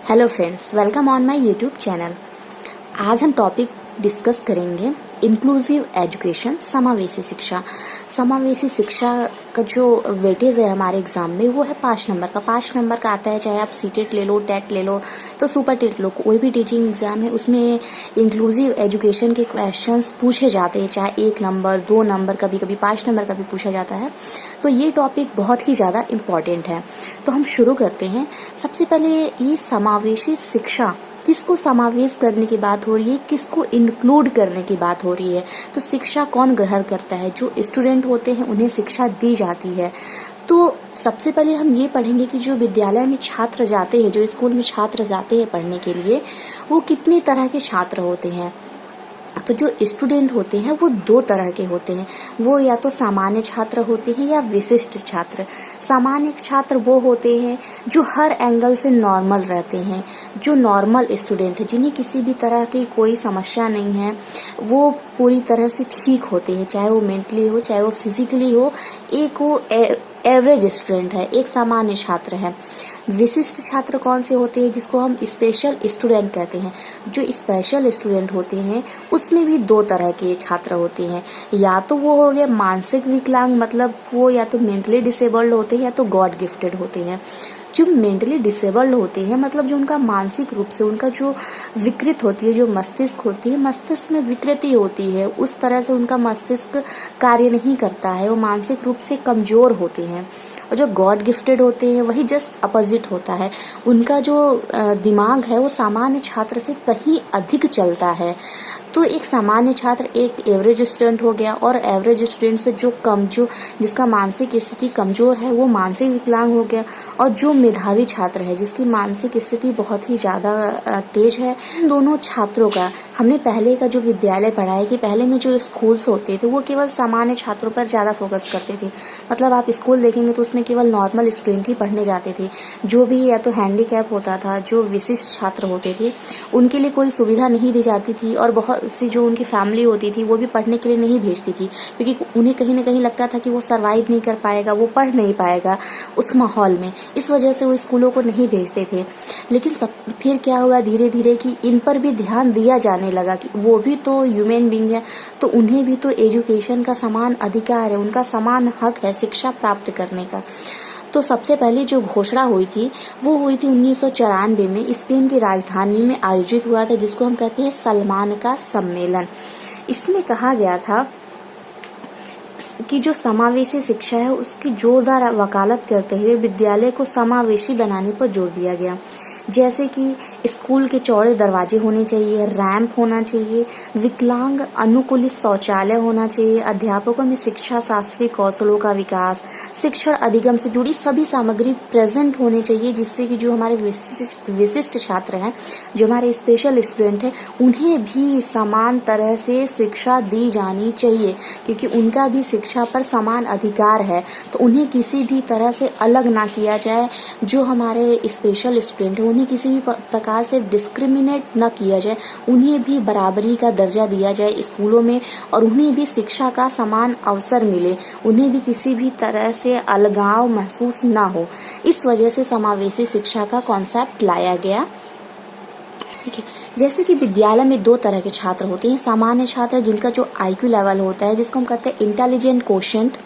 Hello friends, welcome on my YouTube channel. आज हम topic discuss करेंगे इंक्लूसिव एजुकेशन, समावेशी शिक्षा। समावेशी शिक्षा का जो वेटेज है हमारे एग्जाम में वो है 5 नंबर का। 5 नंबर का आता है, चाहे आप सीटेट ले लो, टेट ले लो, तो सुपर टेट लो, कोई भी टीचिंग एग्जाम है उसमें इंक्लूसिव एजुकेशन के क्वेश्चंस पूछे जाते हैं, चाहे 1 नंबर 2 नंबर, कभी कभी 5 नंबर का भी पूछा जाता है। तो ये टॉपिक बहुत ही ज़्यादा इम्पॉर्टेंट है। तो हम शुरू करते हैं। सबसे पहले ये समावेशी शिक्षा, किसको समावेश करने की बात हो रही है, किसको इंक्लूड करने की बात हो रही है। तो शिक्षा कौन ग्रहण करता है? जो स्टूडेंट होते हैं उन्हें शिक्षा दी जाती है। तो सबसे पहले हम ये पढ़ेंगे कि जो विद्यालय में छात्र जाते हैं, जो स्कूल में छात्र जाते हैं पढ़ने के लिए, वो कितने तरह के छात्र होते हैं। तो जो स्टूडेंट होते हैं वो 2 तरह के होते हैं। वो या तो सामान्य छात्र होते हैं या विशिष्ट छात्र। सामान्य छात्र वो होते हैं जो हर एंगल से नॉर्मल रहते हैं, जो नॉर्मल स्टूडेंट है, जिन्हें किसी भी तरह की कोई समस्या नहीं है, वो पूरी तरह से ठीक होते हैं, चाहे वो मेंटली हो चाहे वो फिजिकली हो। एक वो एवरेज स्टूडेंट है, एक सामान्य छात्र है। विशिष्ट छात्र कौन से होते हैं? जिसको हम स्पेशल स्टूडेंट कहते हैं। जो स्पेशल स्टूडेंट होते हैं उसमें भी 2 तरह के छात्र होते हैं। या तो वो हो गए मानसिक विकलांग, मतलब वो या तो मेंटली डिसेबल्ड होते हैं या तो गॉड गिफ्टेड होते हैं। जो मेंटली डिसेबल्ड होते हैं मतलब जो उनका मानसिक रूप से उनका जो विकृत होती है, जो मस्तिष्क होती है, मस्तिष्क में विकृति होती है, उस तरह से उनका मस्तिष्क कार्य नहीं करता है, वो मानसिक रूप से कमजोर होते हैं। और जो गॉड गिफ्टेड होते हैं वही जस्ट अपोजिट होता है। उनका जो दिमाग है वो सामान्य छात्र से कहीं अधिक चलता है। तो एक सामान्य छात्र एक एवरेज स्टूडेंट हो गया, और एवरेज स्टूडेंट से जो जिसका मानसिक स्थिति कमजोर है वो मानसिक विकलांग हो गया। और जो मेधावी छात्र है जिसकी मानसिक स्थिति बहुत ही ज़्यादा तेज है, इन दोनों छात्रों का हमने पहले का जो विद्यालय पढ़ा है कि पहले में जो स्कूल्स होते थे वो केवल सामान्य छात्रों पर ज़्यादा फोकस करते थे। मतलब आप स्कूल देखेंगे तो उसमें केवल नॉर्मल स्टूडेंट ही पढ़ने जाते थे। जो भी या तो हैंडीकैप होता था, जो विशिष्ट छात्र होते थे, उनके लिए कोई सुविधा नहीं दी जाती थी, और बहुत सी जो उनकी फैमिली होती थी वो भी पढ़ने के लिए नहीं भेजती थी, क्योंकि उन्हें कहीं ना कहीं लगता था कि वो सरवाइव नहीं कर पाएगा, वो पढ़ नहीं पाएगा उस माहौल में। इस वजह से वो स्कूलों को नहीं भेजते थे। लेकिन फिर क्या हुआ धीरे धीरे कि इन पर भी ध्यान दिया जाने लगा कि वो भी तो ह्यूमन बीइंग है, तो उन्हें भी तो एजुकेशन का समान अधिकार है, उनका समान हक है शिक्षा प्राप्त करने का। तो सबसे पहले जो घोषणा हुई थी वो हुई थी 1994 में, स्पेन की राजधानी में आयोजित हुआ था, जिसको हम कहते हैं सलमान का सम्मेलन। इसमें कहा गया था कि जो समावेशी शिक्षा है उसकी जोरदार वकालत करते हुए विद्यालय को समावेशी बनाने पर जोर दिया गया। जैसे कि स्कूल के चौड़े दरवाजे होने चाहिए, रैंप होना चाहिए, विकलांग अनुकूलित शौचालय होना चाहिए, अध्यापकों में शिक्षा शास्त्रीय कौशलों का विकास, शिक्षण अधिगम से जुड़ी सभी सामग्री प्रेजेंट होनी चाहिए, जिससे कि जो हमारे विशिष्ट छात्र हैं, जो हमारे स्पेशल स्टूडेंट हैं, उन्हें भी समान तरह से शिक्षा दी जानी चाहिए, क्योंकि उनका भी शिक्षा पर समान अधिकार है। तो उन्हें किसी भी तरह से अलग ना किया जाए। जो हमारे स्पेशल स्टूडेंट हैं उन्हें किसी भी प्रकार से डिस्क्रिमिनेट न किया जाए, उन्हें भी बराबरी का दर्जा दिया जाए स्कूलों में, और उन्हें भी शिक्षा का समान अवसर मिले, उन्हें भी किसी भी तरह से अलगाव महसूस न हो। इस वजह से समावेशी शिक्षा का कॉन्सेप्ट लाया गया। ठीक है। जैसे कि विद्यालय में 2 तरह के छात्र होते हैं। सामान्य छात्र जिनका जो IQ लेवल होता है, जिसको हम कहते हैं इंटेलिजेंट कोशेंट,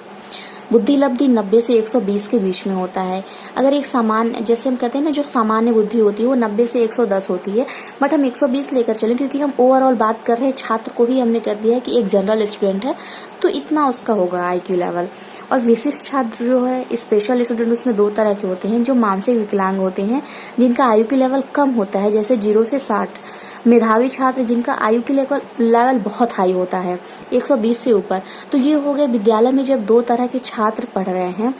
बुद्धि लब्धि 90 से 120 के बीच में होता है। अगर एक सामान्य, जैसे हम कहते हैं ना, जो सामान्य बुद्धि होती है वो 90 से 110 होती है, बट हम 120 लेकर चलें क्योंकि हम ओवरऑल बात कर रहे हैं, छात्र को ही हमने कर दिया है कि एक जनरल स्टूडेंट है, तो इतना उसका होगा IQ लेवल। और विशिष्ट छात्र जो है, स्पेशल स्टूडेंट, उसमें 2 तरह के होते हैं। जो मानसिक विकलांग होते हैं, जिनका IQ लेवल कम होता है, जैसे 0 से 60। मेधावी छात्र जिनका IQ लेवल बहुत हाई होता है, 120 से ऊपर। तो ये हो गए विद्यालय में जब 2 तरह के छात्र पढ़ रहे हैं,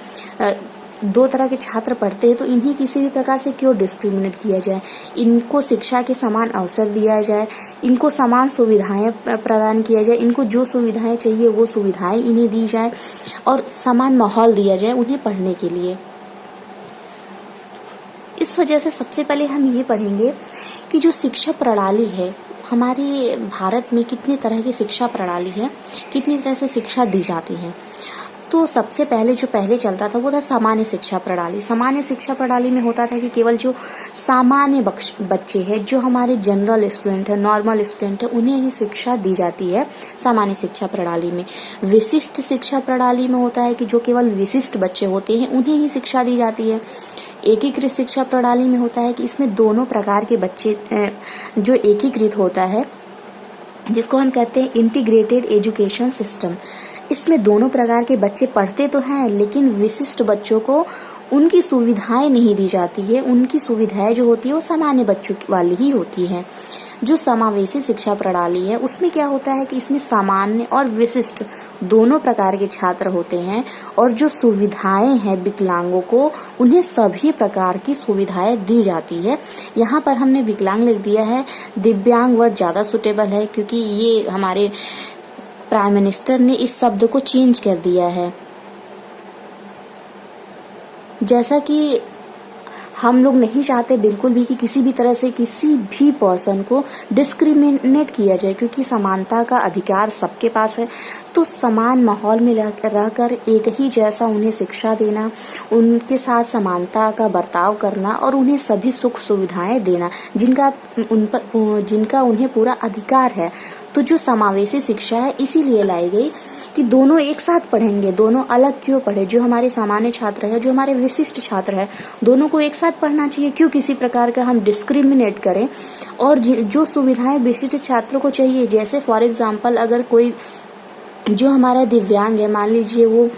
2 तरह के छात्र पढ़ते हैं, तो इन्हें किसी भी प्रकार से क्यों डिस्क्रिमिनेट किया जाए। इनको शिक्षा के समान अवसर दिया जाए, इनको समान सुविधाएं प्रदान किया जाए, इनको जो सुविधाएं चाहिए वो सुविधाएं इन्हें दी जाए, और समान माहौल दिया जाए उन्हें पढ़ने के लिए। इस वजह से सबसे पहले हम ये पढ़ेंगे कि जो शिक्षा प्रणाली है हमारे भारत में, कितने तरह की शिक्षा प्रणाली है, कितनी तरह से शिक्षा दी जाती है। तो सबसे पहले जो पहले चलता था वो था सामान्य शिक्षा प्रणाली। सामान्य शिक्षा प्रणाली में होता था कि केवल जो सामान्य बच्चे हैं, जो हमारे जनरल स्टूडेंट है, नॉर्मल स्टूडेंट है, उन्हें ही शिक्षा दी जाती है सामान्य शिक्षा प्रणाली में। विशिष्ट शिक्षा प्रणाली में होता है कि जो केवल विशिष्ट बच्चे होते हैं उन्हें ही शिक्षा दी जाती है। एकीकृत शिक्षा प्रणाली में होता है कि इसमें दोनों प्रकार के बच्चे जो एकीकृत होता है, जिसको हम कहते हैं इंटीग्रेटेड एजुकेशन सिस्टम। इसमें दोनों प्रकार के बच्चे पढ़ते तो हैं, लेकिन विशिष्ट बच्चों को उनकी सुविधाएं नहीं दी जाती है। उनकी सुविधाएं जो होती है वो सामान्य बच्चों वाली ही होती है। जो समावेशी शिक्षा प्रणाली है उसमें क्या होता है कि इसमें सामान्य और विशिष्ट दोनों प्रकार के छात्र होते हैं, और जो सुविधाएं हैं विकलांगों को, उन्हें सभी प्रकार की सुविधाएं दी जाती है। यहाँ पर हमने विकलांग लिख दिया है, दिव्यांग वर्ड ज्यादा सुटेबल है क्योंकि ये हमारे प्राइम मिनिस्टर ने इस शब्द को चेंज कर दिया है। जैसा कि हम लोग नहीं चाहते बिल्कुल भी कि किसी भी तरह से किसी भी पर्सन को डिस्क्रिमिनेट किया जाए, क्योंकि समानता का अधिकार सबके पास है। तो समान माहौल में रहकर एक ही जैसा उन्हें शिक्षा देना, उनके साथ समानता का बर्ताव करना और उन्हें सभी सुख सुविधाएं देना जिनका उन्हें पूरा अधिकार है। तो जो समावेशी शिक्षा है इसीलिए लाई गई कि दोनों एक साथ पढ़ेंगे। दोनों अलग क्यों पढ़े? जो हमारे सामान्य छात्र है, जो हमारे विशिष्ट छात्र है, दोनों को एक साथ पढ़ना चाहिए। क्यों किसी प्रकार का हम डिस्क्रिमिनेट करें? और जो सुविधाएं विशिष्ट छात्रों को चाहिए, जैसे फॉर एग्जाम्पल अगर कोई जो हमारा दिव्यांग है, मान लीजिए वो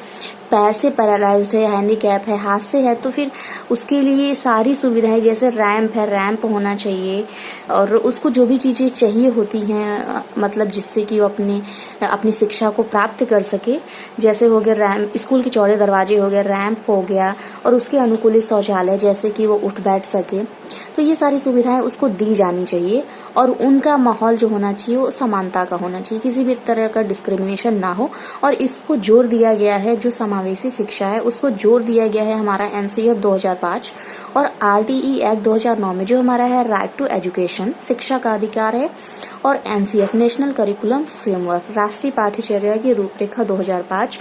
पैर से पैरालाइज्ड है, हैंडीकैप है, हाथ से है, तो फिर उसके लिए सारी सुविधाएं, जैसे रैंप है, रैंप होना चाहिए, और उसको जो भी चीजें चाहिए होती हैं, मतलब जिससे कि वो अपनी शिक्षा को प्राप्त कर सके, जैसे हो गया रैंप, स्कूल के चौड़े दरवाजे हो गया, रैंप हो गया, और उसके अनुकूलित शौचालय जैसे कि वो उठ बैठ सके। तो ये सारी सुविधाएं उसको दी जानी चाहिए, और उनका माहौल जो होना चाहिए वो समानता का होना चाहिए, किसी भी तरह का डिस्क्रिमिनेशन ना हो। और इसको जोर दिया गया है, जो समावेशी शिक्षा है उसको जोर दिया गया है हमारा एनसीएफ 2005 और आरटीई एक्ट 2009 में, जो हमारा है राइट टू एजुकेशन, शिक्षा का अधिकार है, और एनसीएफ नेशनल करिकुलम फ्रेमवर्क, राष्ट्रीय पाठ्यचर्या की रूपरेखा 2005।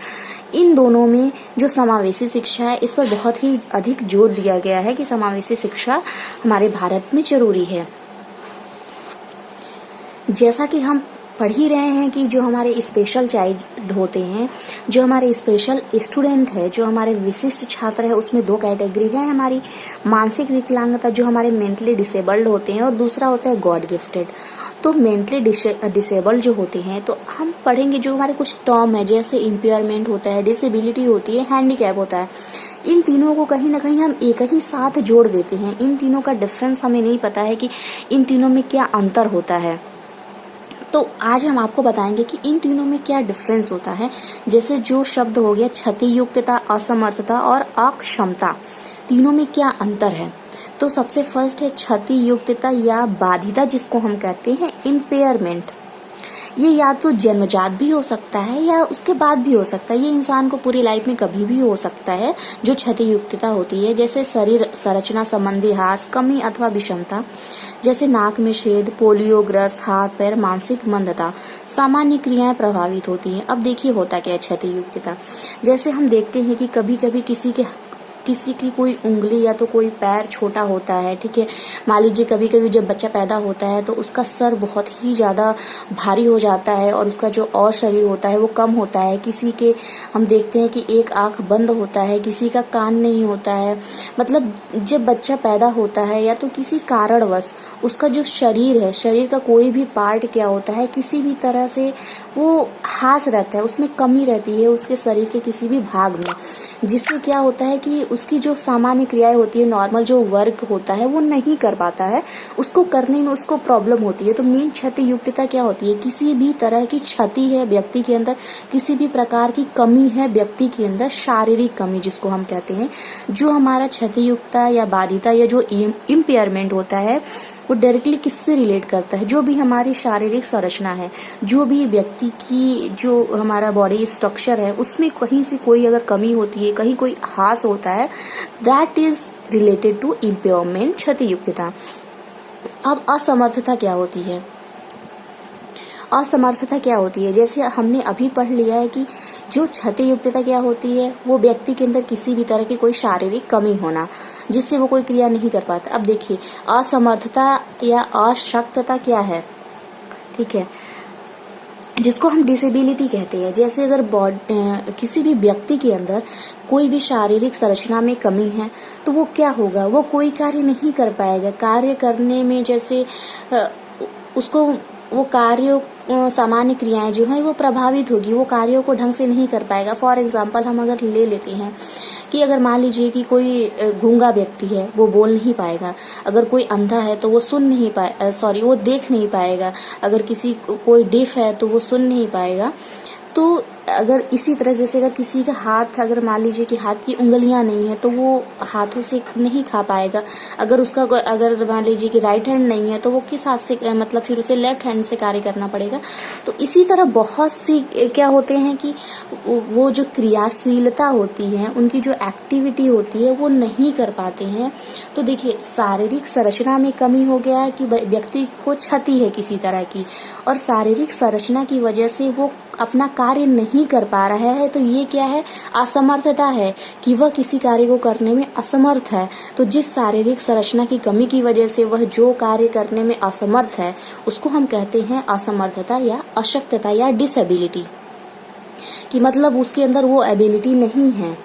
इन दोनों में जो समावेशी शिक्षा है इस पर बहुत ही अधिक जोर दिया गया है कि समावेशी शिक्षा हमारे भारत में जरूरी है। जैसा कि हम पढ़ ही रहे हैं कि जो हमारे स्पेशल चाइल्ड होते हैं, जो हमारे स्पेशल स्टूडेंट है, जो हमारे विशिष्ट छात्र है, उसमें दो कैटेगरी है हमारी, मानसिक विकलांगता जो हमारे मेंटली डिसेबल्ड होते हैं, और दूसरा होता है गॉड गिफ्टेड। तो मेंटली डिसेबल्ड जो होते हैं, तो हम पढ़ेंगे जो हमारे कुछ टर्म है, जैसे इम्पेयरमेंट होता है, डिसेबिलिटी होती है, हैंडीकैप होता है। इन तीनों को कहीं ना कहीं हम एक ही साथ जोड़ देते हैं। इन तीनों का डिफरेंस हमें नहीं पता है कि इन तीनों में क्या अंतर होता है। तो आज हम आपको बताएंगे कि इन तीनों में क्या डिफरेंस होता है। जैसे जो शब्द हो गया क्षतियुक्तता, असमर्थता और अक्षमता, तीनों में क्या अंतर है। तो सबसे फर्स्ट है क्षतियुक्तता या बाधिता, जिसको हम कहते हैं इम्पेयरमेंट। ये या तो जन्मजात भी हो सकता है या उसके बाद भी हो सकता है, ये इंसान को पूरी लाइफ में कभी भी हो सकता है। जो क्षतियुक्तता होती है, जैसे शरीर संरचना संबंधी ह्रास, कमी अथवा विषमता, जैसे नाक में छेद, पोलियोग्रस्त हाथ पैर, मानसिक मंदता, सामान्य क्रियाएं प्रभावित होती हैं। अब देखिए होता क्या है क्षतियुक्तता। जैसे हम देखते हैं कि कभी कभी किसी की कोई उंगली या तो कोई पैर छोटा होता है, ठीक है। मान लीजिए कभी कभी जब बच्चा पैदा होता है तो उसका सर बहुत ही ज्यादा भारी हो जाता है और उसका जो और शरीर होता है वो कम होता है। किसी के हम देखते हैं कि एक आंख बंद होता है, किसी का कान नहीं होता है। मतलब जब बच्चा पैदा होता है या तो किसी कारणवश उसका जो शरीर है, शरीर का कोई भी पार्ट क्या होता है, किसी भी तरह से वो हास रहता है, उसमें कमी रहती है उसके शरीर के किसी भी भाग में, जिससे क्या होता है कि उसकी जो सामान्य क्रियाएं होती है, नॉर्मल जो वर्क होता है वो नहीं कर पाता है, उसको करने में उसको प्रॉब्लम होती है। तो मेन क्षतियुक्तता क्या होती है, किसी भी तरह की क्षति है व्यक्ति के अंदर, किसी भी प्रकार की कमी है व्यक्ति के अंदर, शारीरिक कमी जिसको हम कहते हैं। जो हमारा क्षतियुक्तता या बाधिता या जो इम्पेयरमेंट होता है वो डायरेक्टली किससे रिलेट करता है, जो भी हमारी शारीरिक संरचना है, जो भी व्यक्ति की जो हमारा बॉडी स्ट्रक्चर है उसमें कहीं से कोई अगर कमी होती है, कहीं कोई ह्रास होता है, that is related to impairment, क्षतियुक्तता। अब असमर्थता क्या होती है। असमर्थता क्या होती है, जैसे हमने अभी पढ़ लिया है कि जो क्षतियुक्तता क्या होती है, वो व्यक्ति के अंदर किसी भी तरह की कोई शारीरिक कमी होना जिससे वो कोई क्रिया नहीं कर पाता। अब देखिए, असमर्थता या अशक्तता क्या है, ठीक है, जिसको हम डिसेबिलिटी कहते हैं। जैसे अगर किसी भी व्यक्ति के अंदर कोई भी शारीरिक संरचना में कमी है तो वो क्या होगा, वो कोई कार्य नहीं कर पाएगा। कार्य करने में जैसे उसको वो कार्यों सामान्य क्रियाएं जो हैं वो प्रभावित होगी, वो कार्यों को ढंग से नहीं कर पाएगा। फॉर एग्जाम्पल हम अगर ले लेते हैं कि अगर मान लीजिए कि कोई गूंगा व्यक्ति है, वो बोल नहीं पाएगा। अगर कोई अंधा है तो वो सुन नहीं पाए वो देख नहीं पाएगा। अगर कोई डेफ है तो वो सुन नहीं पाएगा। तो अगर इसी तरह जैसे अगर किसी का हाथ, अगर मान लीजिए कि हाथ की उंगलियां नहीं है तो वो हाथों से नहीं खा पाएगा। अगर मान लीजिए कि राइट हैंड नहीं है तो वो किस हाथ से, मतलब फिर उसे लेफ्ट हैंड से कार्य करना पड़ेगा। तो इसी तरह बहुत सी क्या होते हैं कि वो जो क्रियाशीलता होती है, उनकी जो एक्टिविटी होती है वो नहीं कर पाते हैं। तो देखिए, शारीरिक संरचना में कमी हो गया है कि व्यक्ति को क्षति है किसी तरह की, और शारीरिक संरचना की वजह से वो अपना कार्य नहीं कर पा रहा है। तो ये क्या है, असमर्थता है कि वह किसी कार्य को करने में असमर्थ है। तो जिस शारीरिक संरचना की कमी की वजह से वह जो कार्य करने में असमर्थ है उसको हम कहते हैं असमर्थता या अशक्तता या डिसेबिलिटी, कि मतलब उसके अंदर वो एबिलिटी नहीं है।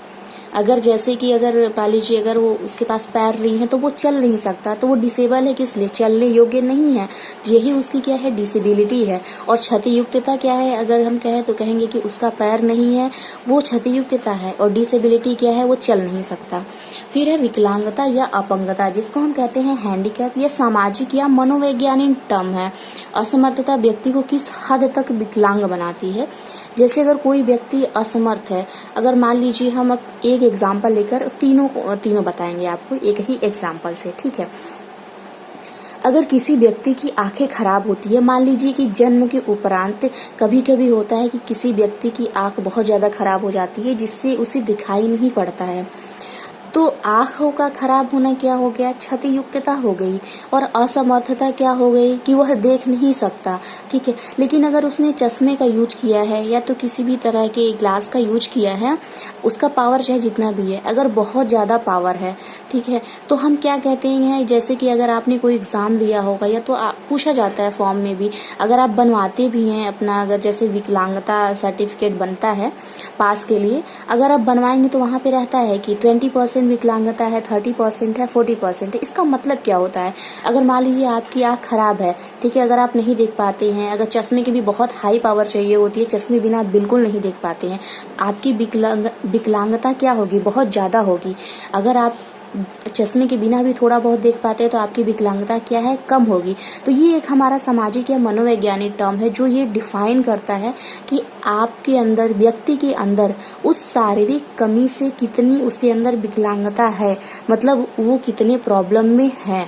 अगर जैसे कि अगर मान लीजिए अगर वो उसके पास पैर नहीं है तो वो चल नहीं सकता, तो वो डिसेबल है, किस लिए, चलने योग्य नहीं है। यही उसकी क्या है, डिसेबिलिटी है। और क्षतियुक्तता क्या है, अगर हम कहें तो कहेंगे कि उसका पैर नहीं है, वो क्षतियुक्तता है। और डिसेबिलिटी क्या है, वो चल नहीं सकता। फिर है विकलांगता या अपंगता, जिसको हम कहते हैं हैंडीकैप। ये सामाजिक या मनोवैज्ञानिक टर्म है। असमर्थता व्यक्ति को किस हद तक विकलांग बनाती है। जैसे अगर कोई व्यक्ति असमर्थ है, अगर मान लीजिए हम अब एक एग्जाम्पल लेकर तीनों बताएंगे आपको एक ही एग्जाम्पल से, ठीक है। अगर किसी व्यक्ति की आंखें खराब होती है, मान लीजिए कि जन्म के उपरांत कभी कभी होता है कि किसी व्यक्ति की आंख बहुत ज्यादा खराब हो जाती है जिससे उसे दिखाई नहीं पड़ता है, तो आंखों का खराब होना क्या हो गया, क्षतियुक्तता हो गई। और असमर्थता क्या हो गई कि वह देख नहीं सकता, ठीक है। लेकिन अगर उसने चश्मे का यूज किया है या तो किसी भी तरह के ग्लास का यूज किया है, उसका पावर चाहे जितना भी है, अगर बहुत ज़्यादा पावर है, ठीक है, तो हम क्या कहते हैं, जैसे कि अगर आपने कोई एग्ज़ाम दिया होगा या तो पूछा जाता है फॉर्म में भी, अगर आप बनवाते भी हैं अपना, अगर जैसे विकलांगता सर्टिफिकेट बनता है पास के लिए, अगर आप बनवाएंगे तो वहाँ पे रहता है कि 20% विकलांगता है, 30% है, 40% है। इसका मतलब क्या होता है, अगर मान लीजिए आपकी आँख खराब है, ठीक है, अगर आप नहीं देख पाते हैं, अगर चश्मे की भी बहुत हाई पावर चाहिए होती है, चश्मे बिना आप बिल्कुल नहीं देख पाते हैं, आपकी विकलांगता क्या होगी, बहुत ज़्यादा होगी। अगर आप चश्मे के बिना भी थोड़ा बहुत देख पाते हैं तो आपकी विकलांगता क्या है, कम होगी। तो ये एक हमारा सामाजिक या मनोवैज्ञानिक टर्म है जो ये डिफाइन करता है कि आपके अंदर, व्यक्ति के अंदर उस शारीरिक कमी से कितनी उसके अंदर विकलांगता है, मतलब वो कितने प्रॉब्लम में है।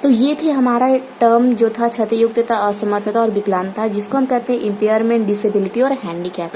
तो ये थे हमारा टर्म जो था क्षतियुक्तता, असमर्थता और विकलांगता, जिसको हम कहते हैं इम्पेयरमेंट, डिसेबिलिटी और हैंडीकैप।